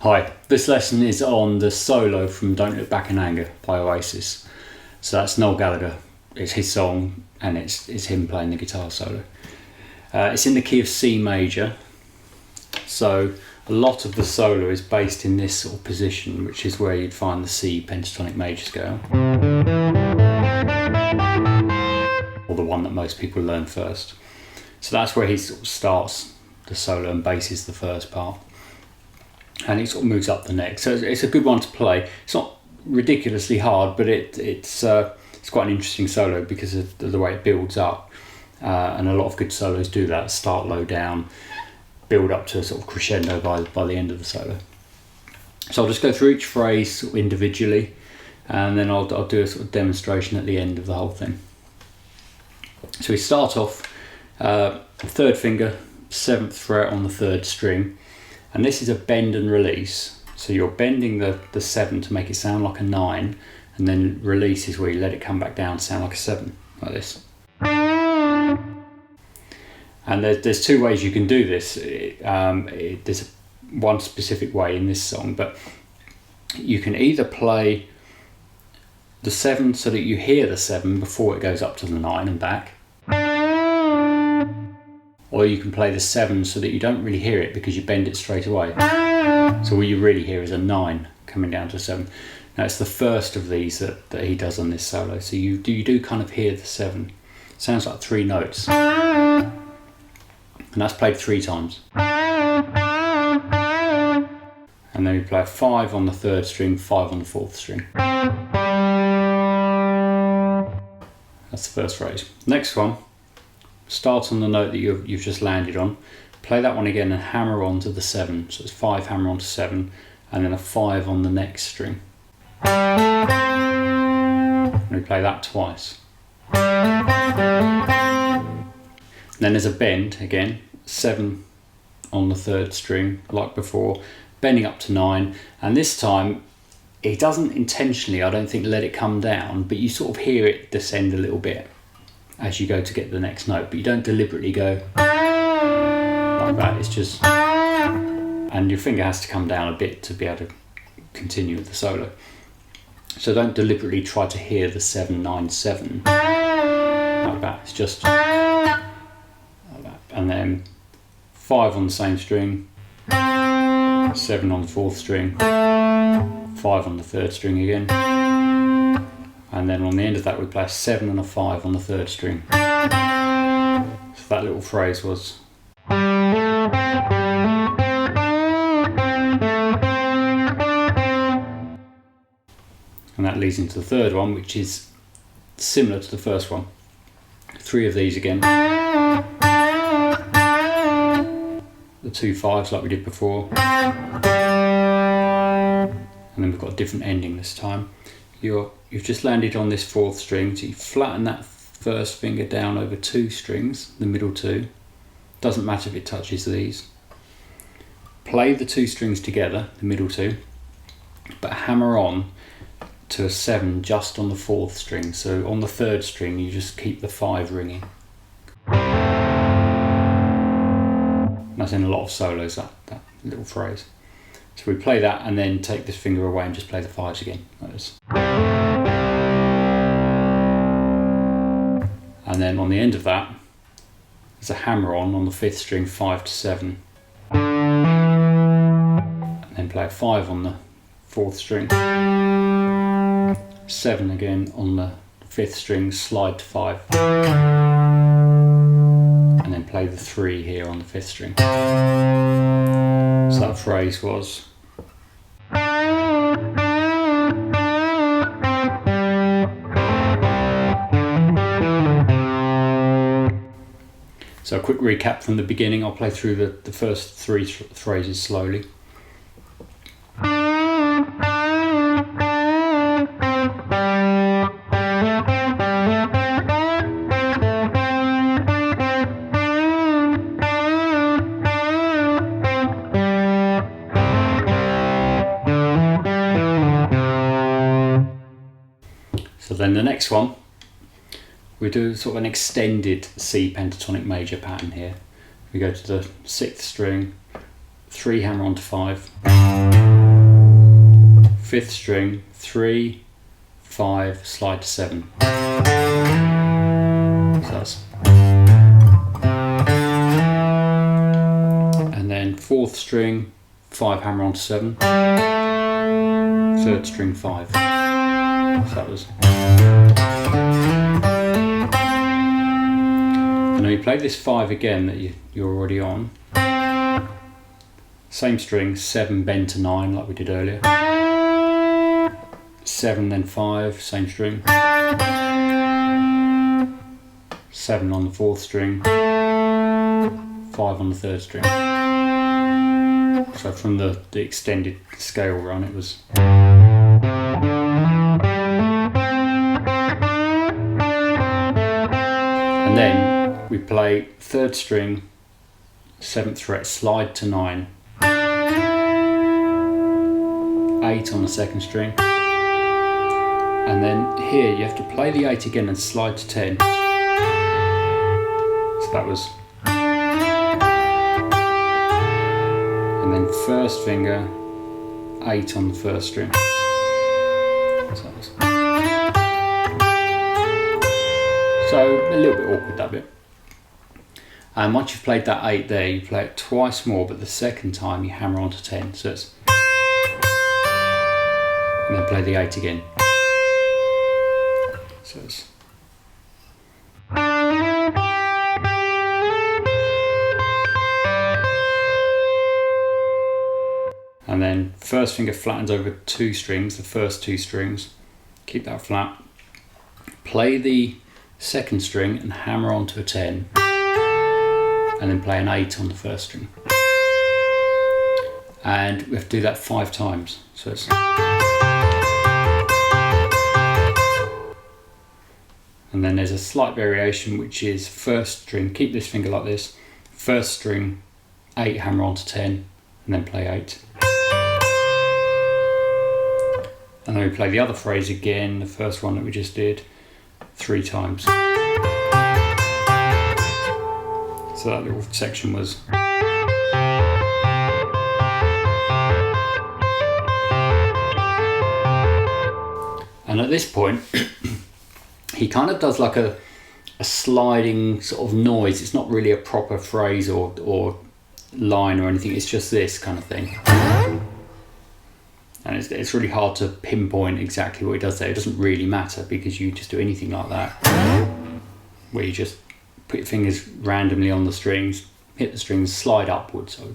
Hi, this lesson is on the solo from Don't Look Back in Anger by Oasis. So that's Noel Gallagher, it's his song and it's him playing the guitar solo. It's in the key of C major, so a lot of the solo is based in this sort of position, which is where you'd find the C pentatonic major scale, or the one that most people learn first. So that's where he sort of starts the solo and basses the first part. And it sort of moves up the next, so it's a good one to play. It's not ridiculously hard, but it's quite an interesting solo because of the way it builds up, and a lot of good solos do that. Start low down, build up to a sort of crescendo by the end of the solo. So I'll just go through each phrase sort of individually, and then I'll do a sort of demonstration at the end of the whole thing. So we start off third finger, 7th fret on the 3rd string. And this is a bend and release. So you're bending the 7 to make it sound like a 9, and then release is where you let it come back down to sound like a 7, like this. And there's two ways you can do this. There's one specific way in this song, but you can either play the 7 so that you hear the 7 before it goes up to the 9 and back, or you can play the 7 so that you don't really hear it because you bend it straight away. So what you really hear is a 9 coming down to a 7. Now it's the first of these that he does on this solo. So you do kind of hear the 7. It sounds like 3 notes. And that's played 3 times. And then we play a 5 on the 3rd string, 5 on the 4th string. That's the first phrase. Next one. Start on the note that you've just landed on, play that one again and hammer on to the 7, so it's 5 hammer on to 7, and then a 5 on the next string. And we play that twice. And then there's a bend again, 7 on the 3rd string like before, bending up to 9, and this time he doesn't intentionally, I don't think, let it come down, but you sort of hear it descend a little bit as you go to get the next note, but you don't deliberately go like that. It's just, and your finger has to come down a bit to be able to continue with the solo. So don't deliberately try to hear the 7, 9, 7 like that. It's just like that, and then 5 on the same string, 7 on the 4th string, 5 on the 3rd string again. And then on the end of that we play a 7 and a 5 on the 3rd string. So that little phrase was. And that leads into the third one, which is similar to the first one. 3 of these again. The 2 5s like we did before. And then we've got a different ending this time. You've just landed on this 4th string, so you flatten that first finger down over 2 strings, the middle 2. Doesn't matter if it touches these. Play the 2 strings together, the middle 2, but hammer on to a 7 just on the 4th string. So on the 3rd string you just keep the 5 ringing. And that's in a lot of solos, that little phrase. So we play that and then take this finger away and just play the 5s again, like this. And then on the end of that, there's a hammer on the 5th string, 5 to 7. And then play a 5 on the 4th string. 7 again on the 5th string, slide to 5. And then play the 3 here on the 5th string. So that phrase was. So a quick recap from the beginning. I'll play through the first 3 phrases slowly. So then the next one, we do sort of an extended C pentatonic major pattern here. We go to the 6th string, 3 hammer onto 5, 5th string, 3, 5, slide to 7. So that's, and then 4th string, 5, hammer on to 7, 3rd string, 5. So that was. And then we play this 5 again that you're already on. Same string, 7, bend to 9 like we did earlier. 7, then 5, same string. 7 on the 4th string. 5 on the 3rd string. So from the extended scale run it was. And then we play 3rd string, 7th fret, slide to 9. 8 on the 2nd string. And then here you have to play the 8 again and slide to 10. So that was. And then 1st finger, 8 on the 1st string. So that was. So a little bit awkward, that bit. And once you've played that 8 there, you play it twice more, but the second time you hammer onto 10. So it's. And then play the 8 again. So it's. And then 1st finger flattens over 2 strings, the first 2 strings. Keep that flat. Play the 2nd string and hammer onto a 10. And then play an 8 on the 1st string. And we have to do that 5 times. So it's. And then there's a slight variation, which is 1st string, keep this finger like this, 1st string, 8, hammer onto 10, and then play 8. And then we play the other phrase again, the first one that we just did, 3 times. So that little section was. And at this point, he kind of does like a sliding sort of noise. It's not really a proper phrase or line or anything. It's just this kind of thing. And it's really hard to pinpoint exactly what he does there. It doesn't really matter because you just do anything like that, where you just put your fingers randomly on the strings, hit the strings, slide upwards. So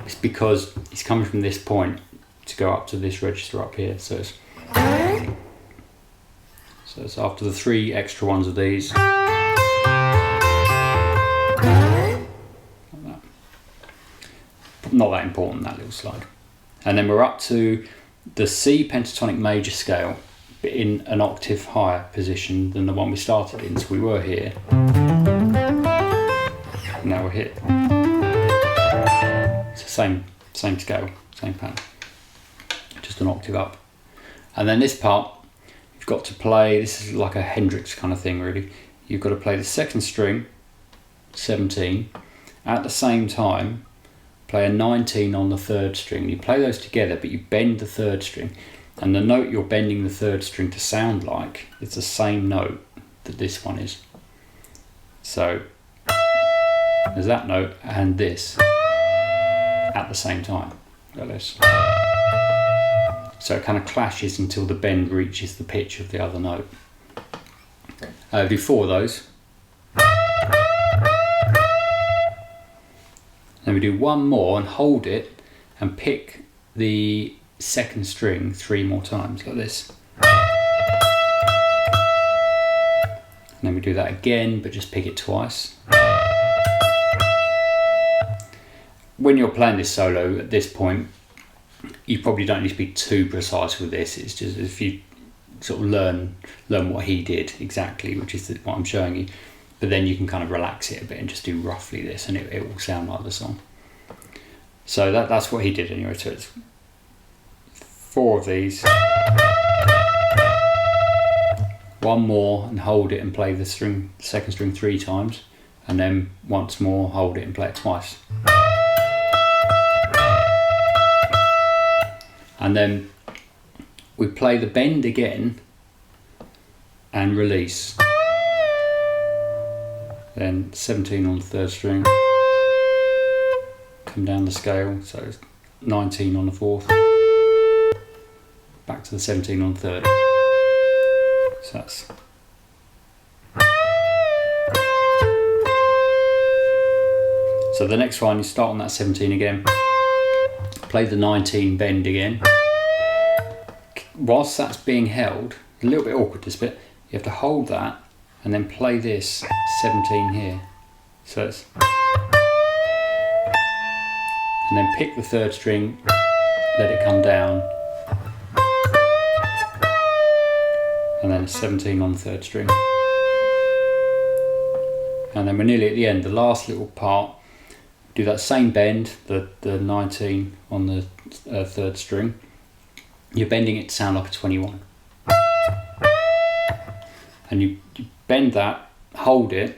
it's because he's coming from this point to go up to this register up here. So it's after the 3 extra ones of these. Like that. Not that important, that little slide. And then we're up to the C pentatonic major scale, but in an octave higher position than the one we started in. So we were here. Now we're here. It's the same scale, same pattern. Just an octave up. And then this part, you've got to play, this is like a Hendrix kind of thing really. You've got to play the 2nd string, 17, at the same time play a 19 on the 3rd string. You play those together, but you bend the 3rd string, and the note you're bending the 3rd string to sound like is the same note that this one is. So there's that note and this at the same time. Like this. So it kind of clashes until the bend reaches the pitch of the other note. Do 4 of those. Then we do 1 more and hold it and pick the 2nd string 3 more times, like this. And then we do that again, but just pick it twice. When you're playing this solo at this point, you probably don't need to be too precise with this. It's just if you sort of learn what he did exactly, which is what I'm showing you, but then you can kind of relax it a bit and just do roughly this, and it will sound like the song. So that's what he did anyway. So it's 4 of these, 1 more and hold it and play the 2nd string 3 times, and then once more hold it and play it twice. And then we play the bend again and release. Then 17 on the third string, come down the scale, so it's 19 on the fourth, back to the 17 on the third. So that's so the next one, you start on that 17 again, play the 19 bend again. Whilst that's being held, a little bit awkward this bit, you have to hold that and then play this 17 here. So it's, and then pick the third string, let it come down, and then 17 on the third string. And then we're nearly at the end, the last little part, do that same bend, the 19 on the third string. You're bending it to sound like a 21. And you bend that, hold it,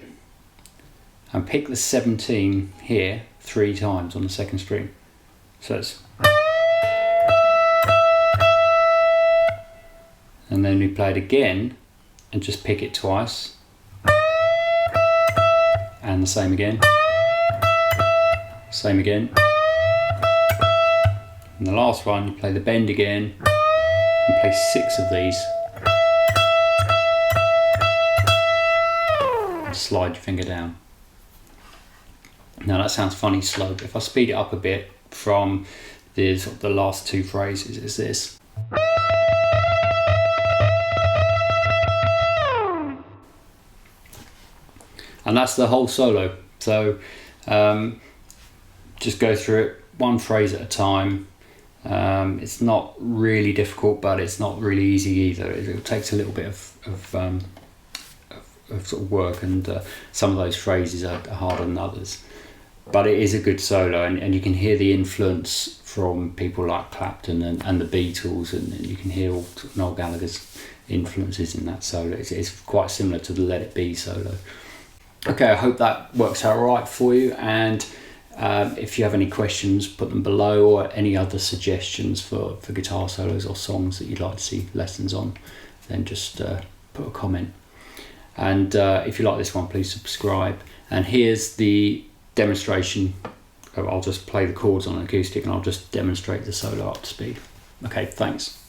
and pick the 17 here 3 times on the second string. So it's, and then we play it again and just pick it twice, and the same again, same again. And the last one, you play the bend again and play 6 of these. And slide your finger down. Now that sounds funny slow, but if I speed it up a bit from the last 2 phrases, it's this. And that's the whole solo. So just go through it 1 phrase at a time. It's not really difficult, but it's not really easy either. It takes a little bit of sort of work, and some of those phrases are harder than others. But it is a good solo, and you can hear the influence from people like Clapton and the Beatles, and you can hear all Noel Gallagher's influences in that solo. It's quite similar to the Let It Be solo. Okay, I hope that works out right for you, and if you have any questions, put them below, or any other suggestions for guitar solos or songs that you'd like to see lessons on, then just put a comment. And if you like this one, please subscribe. And here's the demonstration. I'll just play the chords on an acoustic and I'll just demonstrate the solo up to speed. Okay, thanks.